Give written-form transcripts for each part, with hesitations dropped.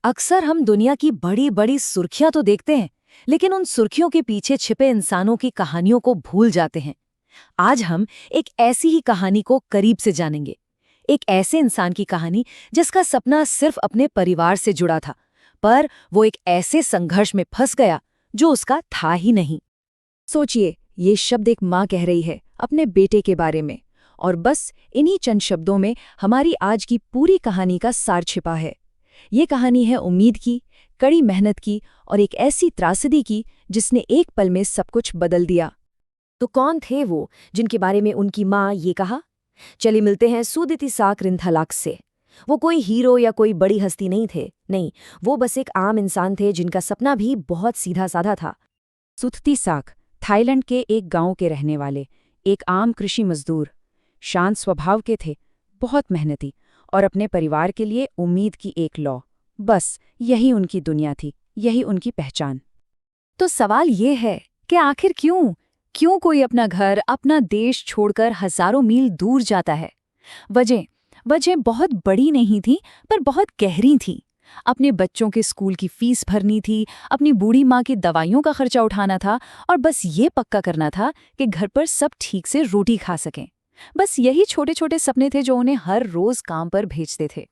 अक्सर हम दुनिया की बड़ी बड़ी सुर्खियां तो देखते हैं, लेकिन उन सुर्खियों के पीछे छिपे इंसानों की कहानियों को भूल जाते हैं। आज हम एक ऐसी ही कहानी को करीब से जानेंगे। एक ऐसे इंसान की कहानी जिसका सपना सिर्फ अपने परिवार से जुड़ा था, पर वो एक ऐसे संघर्ष में फंस गया जो उसका था ही नहीं। सोचिए, ये शब्द एक माँ कह रही है अपने बेटे के बारे में, और बस इन्हीं चंद शब्दों में हमारी आज की पूरी कहानी का सार छिपा है। ये कहानी है उम्मीद की, कड़ी मेहनत की और एक ऐसी त्रासदी की जिसने एक पल में सब कुछ बदल दिया। तो कौन थे वो जिनके बारे में उनकी माँ ये कहा? चलिए मिलते हैं सूदितिसाक रिंथालाक से। वो कोई हीरो या कोई बड़ी हस्ती नहीं थे, नहीं, वो बस एक आम इंसान थे जिनका सपना भी बहुत सीधा साधा था। सूदितिसाक थाईलैंड के एक गांव के रहने वाले एक आम कृषि मजदूर, शांत स्वभाव के थे, बहुत मेहनती और अपने परिवार के लिए उम्मीद की एक लौ। बस यही उनकी दुनिया थी, यही उनकी पहचान। तो सवाल ये है कि आखिर क्यों कोई अपना घर, अपना देश छोड़कर हजारों मील दूर जाता है? वजह बहुत बड़ी नहीं थी, पर बहुत गहरी थी। अपने बच्चों के स्कूल की फीस भरनी थी, अपनी बूढ़ी माँ की दवाइयों का खर्चा उठाना था और बस ये पक्का करना था कि घर पर सब ठीक से रोटी खा सकें। बस यही छोटे छोटे सपने थे जो उन्हें हर रोज काम पर भेजते थे।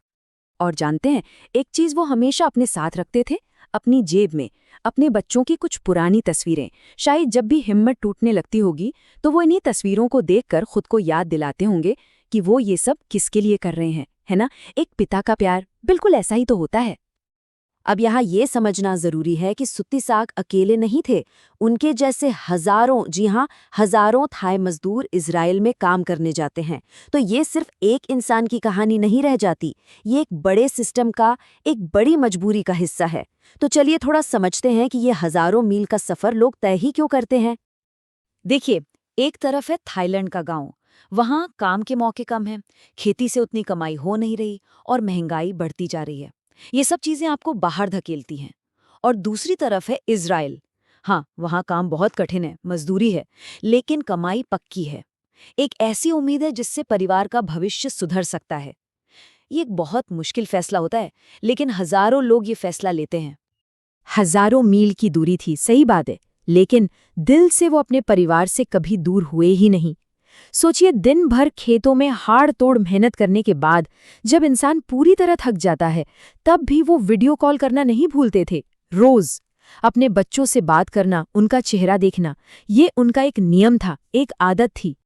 और जानते हैं, एक चीज वो हमेशा अपने साथ रखते थे, अपनी जेब में अपने बच्चों की कुछ पुरानी तस्वीरें। शायद जब भी हिम्मत टूटने लगती होगी तो वो इन्हीं तस्वीरों को देखकर खुद को याद दिलाते होंगे कि वो ये सब किसके लिए कर रहे हैं, है ना? एक पिता का प्यार बिल्कुल ऐसा ही तो होता है। अब यहाँ ये समझना जरूरी है कि सूदितिसाक अकेले नहीं थे। उनके जैसे हजारों, जी हाँ, हजारों थाई मजदूर इजराइल में काम करने जाते हैं। तो ये सिर्फ एक इंसान की कहानी नहीं रह जाती, ये एक बड़े सिस्टम का, एक बड़ी मजबूरी का हिस्सा है। तो चलिए थोड़ा समझते हैं कि ये हजारों मील का सफर लोग तय ही क्यों करते हैं। देखिए, एक तरफ है थाईलैंड का गांव। वहां काम के मौके कम हैं, खेती से उतनी कमाई हो नहीं रही और महंगाई बढ़ती जा रही है। ये सब चीजें आपको बाहर धकेलती हैं। और दूसरी तरफ है इजराइल। हाँ, वहां काम बहुत कठिन है, मजदूरी है, लेकिन कमाई पक्की है। एक ऐसी उम्मीद है जिससे परिवार का भविष्य सुधर सकता है। ये एक बहुत मुश्किल फैसला होता है, लेकिन हजारों लोग ये फैसला लेते हैं। हजारों मील की दूरी थी, सही बात है, लेकिन दिल से वो अपने परिवार से कभी दूर हुए ही नहीं। सोचिए, दिन भर खेतों में हाड़ तोड़ मेहनत करने के बाद जब इंसान पूरी तरह थक जाता है, तब भी वो वीडियो कॉल करना नहीं भूलते थे। रोज अपने बच्चों से बात करना, उनका चेहरा देखना, ये उनका एक नियम था, एक आदत थी।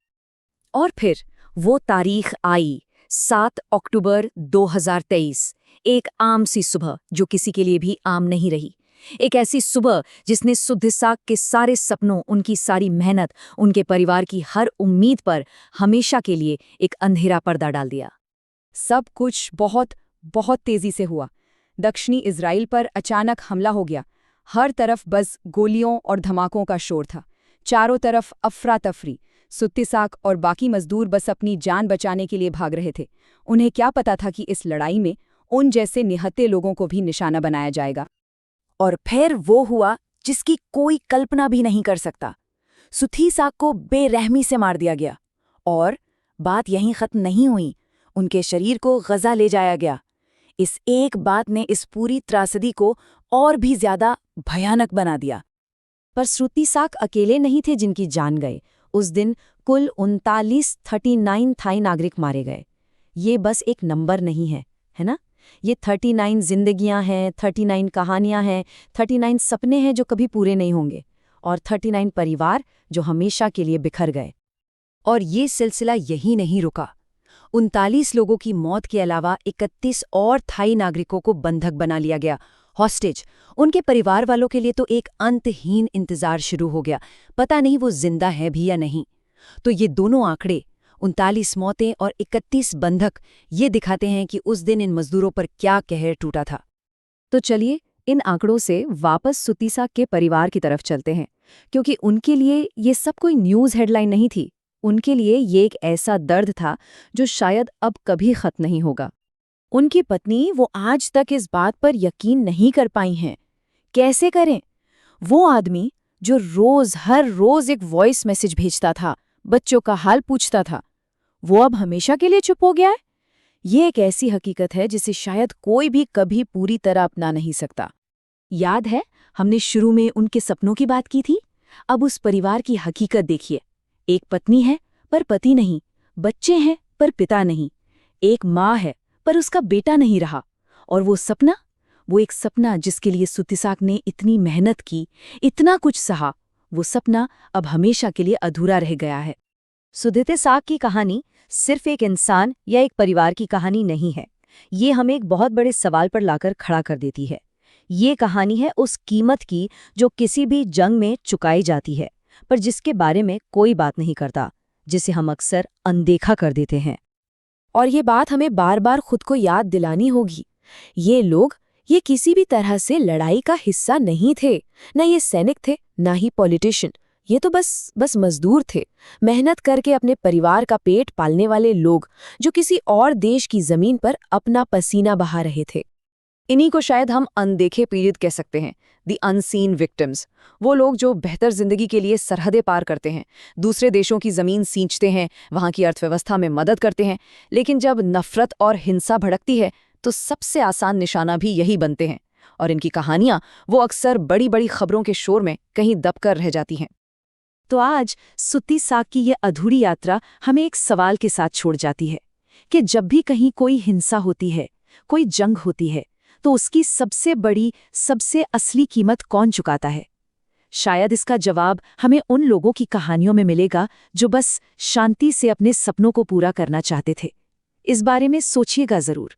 और फिर वो तारीख आई, 7 अक्टूबर 2023। एक आम सी सुबह जो किसी के लिए भी आम नहीं रही। एक ऐसी सुबह जिसने सूदितिसाक के सारे सपनों, उनकी सारी मेहनत, उनके परिवार की हर उम्मीद पर हमेशा के लिए एक अंधेरा पर्दा डाल दिया। सब कुछ बहुत बहुत तेजी से हुआ। दक्षिणी इजराइल पर अचानक हमला हो गया। हर तरफ बस गोलियों और धमाकों का शोर था। चारों तरफ अफरा तफरी। सूदितिसाक और बाकी मजदूर बस अपनी जान बचाने के लिए भाग रहे थे। उन्हें क्या पता था कि इस लड़ाई में उन जैसे निहत्थे लोगों को भी निशाना बनाया जाएगा। और फिर वो हुआ जिसकी कोई कल्पना भी नहीं कर सकता। सूदितिसाक को बेरहमी से मार दिया गया। और बात यहीं खत्म नहीं हुई, उनके शरीर को गजा ले जाया गया। इस एक बात ने इस पूरी त्रासदी को और भी ज्यादा भयानक बना दिया। पर सूदितिसाक अकेले नहीं थे जिनकी जान गए। उस दिन कुल 39 थाई नागरिक मारे गए। ये बस एक नंबर नहीं है ना? ये 39 जिंदगियां हैं, 39 कहानियां हैं, 39 सपने हैं जो कभी पूरे नहीं होंगे, और 39 परिवार जो हमेशा के लिए बिखर गए। और ये सिलसिला यही नहीं रुका। 39 लोगों की मौत के अलावा 31 और थाई नागरिकों को बंधक बना लिया गया, हॉस्टेज। उनके परिवार वालों के लिए तो एक अंतहीन इंतजार शुरू हो गया, पता नहीं वो जिंदा है भी या नहीं। तो ये दोनों आंकड़े, 39 मौतें और 31 बंधक, ये दिखाते हैं कि उस दिन इन मजदूरों पर क्या कहर टूटा था। तो चलिए इन आंकड़ों से वापस सूदितिसाक के परिवार की तरफ चलते हैं, क्योंकि उनके लिए ये सब कोई न्यूज़ हेडलाइन नहीं थी। उनके लिए ये एक ऐसा दर्द था जो शायद अब कभी खत्म नहीं होगा। उनकी पत्नी, वो आज तक इस बात पर यकीन नहीं कर पाई हैं। कैसे करें? वो आदमी जो हर रोज एक वॉइस मैसेज भेजता था, बच्चों का हाल पूछता था, वो अब हमेशा के लिए चुप हो गया है। ये एक ऐसी हकीकत है जिसे शायद कोई भी कभी पूरी तरह अपना नहीं सकता। याद है, हमने शुरू में उनके सपनों की बात की थी। अब उस परिवार की हकीकत देखिए। एक पत्नी है पर पति नहीं, बच्चे हैं पर पिता नहीं, एक माँ है पर उसका बेटा नहीं रहा। और वो सपना, वो एक सपना जिसके लिए सुतिसाक ने इतनी मेहनत की, इतना कुछ सहा, वो सपना अब हमेशा के लिए अधूरा रह गया है। सुदितिसाक की कहानी सिर्फ एक इंसान या एक परिवार की कहानी नहीं है। ये हमें एक बहुत बड़े सवाल पर लाकर खड़ा कर देती है। ये कहानी है उस कीमत की जो किसी भी जंग में चुकाई जाती है, पर जिसके बारे में कोई बात नहीं करता, जिसे हम अक्सर अनदेखा कर देते हैं। और ये बात हमें बार बार खुद को याद दिलानी होगी। ये लोग, ये किसी भी तरह से लड़ाई का हिस्सा नहीं थे। न ये सैनिक थे, ना ही पॉलिटिशियन। ये तो बस मजदूर थे, मेहनत करके अपने परिवार का पेट पालने वाले लोग, जो किसी और देश की जमीन पर अपना पसीना बहा रहे थे। इन्हीं को शायद हम अनदेखे पीड़ित कह सकते हैं, द अनसीन विक्टिम्स। वो लोग जो बेहतर जिंदगी के लिए सरहदें पार करते हैं, दूसरे देशों की जमीन सींचते हैं, वहां की अर्थव्यवस्था में मदद करते हैं, लेकिन जब नफरत और हिंसा भड़कती है तो सबसे आसान निशाना भी यही बनते हैं। और इनकी कहानियां वो अक्सर बड़ी बड़ी खबरों के शोर में कहीं दबकर रह जाती हैं। तो आज सुतिसाक की ये अधूरी यात्रा हमें एक सवाल के साथ छोड़ जाती है कि जब भी कहीं कोई हिंसा होती है, कोई जंग होती है, तो उसकी सबसे बड़ी, सबसे असली कीमत कौन चुकाता है? शायद इसका जवाब हमें उन लोगों की कहानियों में मिलेगा जो बस शांति से अपने सपनों को पूरा करना चाहते थे। इस बारे में सोचिएगा जरूर।